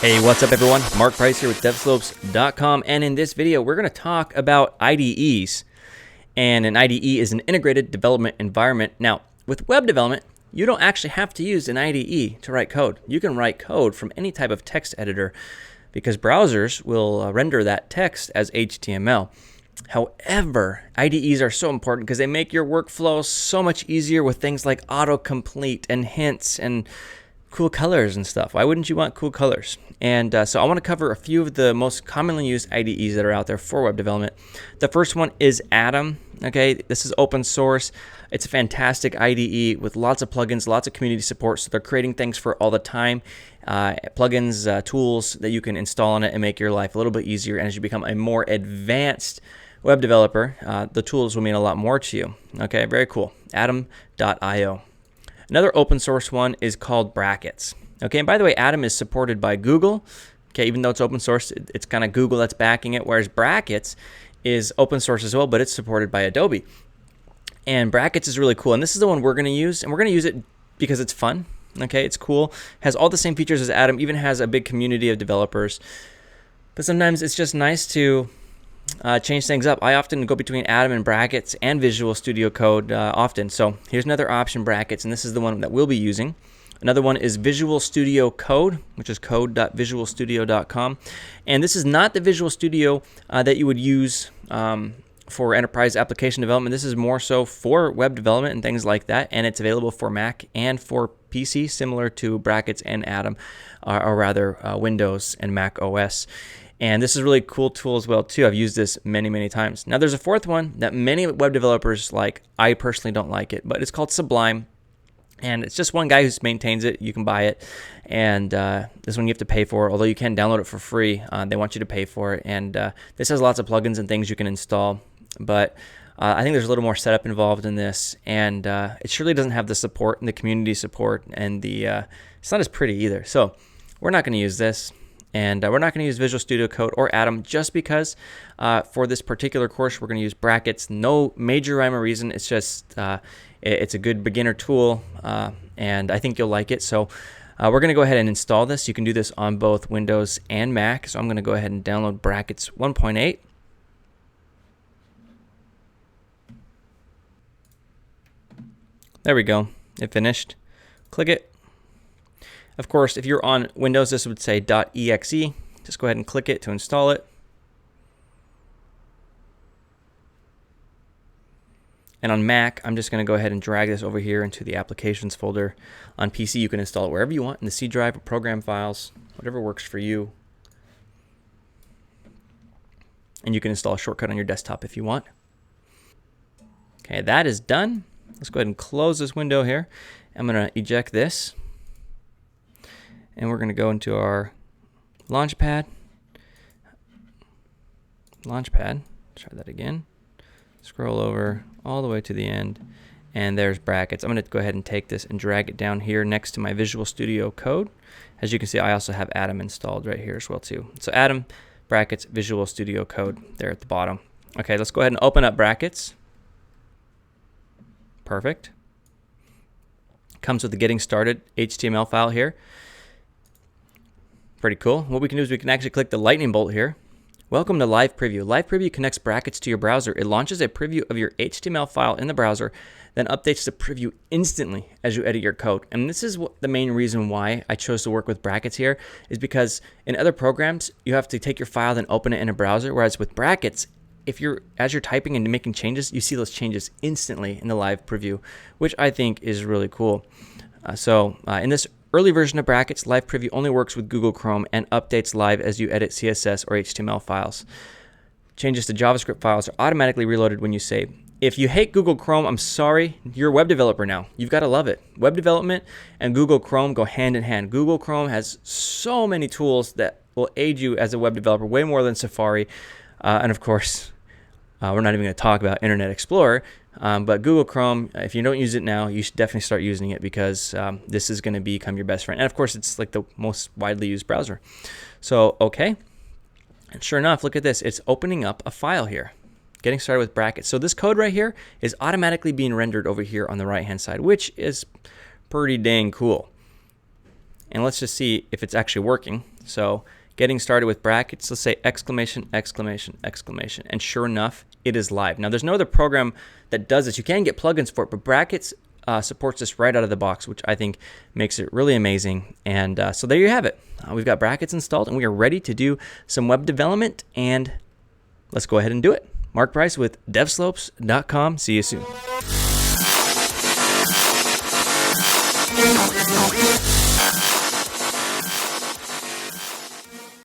Hey, what's up everyone? Mark Price here with DevSlopes.com, and in this video we're going to talk about IDEs. And an IDE is an integrated development environment. Now, with web development, you don't actually have to use an IDE to write code. You can write code from any type of text editor because browsers will render that text as HTML. However, IDEs are so important because they make your workflow so much easier with things like autocomplete and hints and cool colors and stuff. Why wouldn't you want cool colors? And so I want to cover a few of the most commonly used IDEs that are out there for web development. The first one is Atom. Okay, this is open source. It's a fantastic IDE with lots of plugins, lots of community support. So they're creating things for all the time, plugins, tools that you can install on it and make your life a little bit easier. And as you become a more advanced web developer, the tools will mean a lot more to you. Okay, very cool. Atom.io. Another open source one is called Brackets. Okay, and by the way, Atom is supported by Google. Okay, even though it's open source, it's kind of Google that's backing it, whereas Brackets is open source as well, but it's supported by Adobe. And Brackets is really cool, and this is the one we're going to use, and we're going to use it because it's fun. Okay, it's cool, has all the same features as Atom, even has a big community of developers. But sometimes it's just nice to change things up. I often go between Atom and Brackets and Visual Studio Code often. So here's another option, Brackets, and this is the one that we'll be using. Another one is Visual Studio Code, which is code.visualstudio.com. And this is not the Visual Studio that you would use for enterprise application development. This is more so for web development and things like that. And it's available for Mac and for PC, similar to Brackets and Atom, or rather Windows and Mac OS. And this is a really cool tool as well, too. I've used this many, many times. Now, there's a fourth one that many web developers like. I personally don't like it, but it's called Sublime. And it's just one guy who maintains it. You can buy it. And this one you have to pay for, although you can download it for free. They want you to pay for it. And this has lots of plugins and things you can install. But I think there's a little more setup involved in this. And it surely doesn't have the support and the community support. And it's not as pretty either. So we're not going to use this. And we're not going to use Visual Studio Code or Atom just because for this particular course, we're going to use Brackets. No major rhyme or reason. It's just it's a good beginner tool, and I think you'll like it. So we're going to go ahead and install this. You can do this on both Windows and Mac. So I'm going to go ahead and download Brackets 1.8. There we go. It finished. Click it. Of course, if you're on Windows, this would say .exe. Just go ahead and click it to install it. And on Mac, I'm just going to go ahead and drag this over here into the applications folder. On PC, you can install it wherever you want, in the C drive or program files, whatever works for you. And you can install a shortcut on your desktop if you want. Okay, that is done. Let's go ahead and close this window here. I'm going to eject this. And we're going to go into our Launchpad. Try that again. Scroll over all the way to the end. And there's Brackets. I'm going to go ahead and take this and drag it down here next to my Visual Studio Code. As you can see, I also have Atom installed right here as well too. So Atom, Brackets, Visual Studio Code there at the bottom. Okay, let's go ahead and open up Brackets. Perfect. Comes with the Getting Started HTML file here. Pretty cool. What we can do is we can actually click the lightning bolt here. Welcome to Live Preview. Live Preview connects Brackets to your browser. It launches a preview of your HTML file in the browser, then updates the preview instantly as you edit your code. And this is the main reason why I chose to work with Brackets here, is because in other programs, you have to take your file and open it in a browser, whereas with Brackets, as you're typing and making changes, you see those changes instantly in the Live Preview, which I think is really cool. In this early version of Brackets, Live Preview only works with Google Chrome and updates live as you edit CSS or HTML files. Changes to JavaScript files are automatically reloaded when you save. If you hate Google Chrome, I'm sorry, you're a web developer now. You've got to love it. Web development and Google Chrome go hand in hand. Google Chrome has so many tools that will aid you as a web developer, way more than Safari. And of course, we're not even going to talk about Internet Explorer. But Google Chrome, if you don't use it now, you should definitely start using it because this is going to become your best friend. And of course, it's like the most widely used browser. So, okay. And sure enough, look at this. It's opening up a file here. Getting started with Brackets. So this code right here is automatically being rendered over here on the right-hand side, which is pretty dang cool. and let's just see if it's actually working. So getting started with brackets, let's say exclamation, exclamation, exclamation, and sure enough, it is live. Now there's no other program that does this. You can get plugins for it, but brackets supports this right out of the box, which I think makes it really amazing. And so there you have it. We've got brackets installed, and we are ready to do some web development, and let's go ahead and do it. Mark Price with DevSlopes.com. See you soon.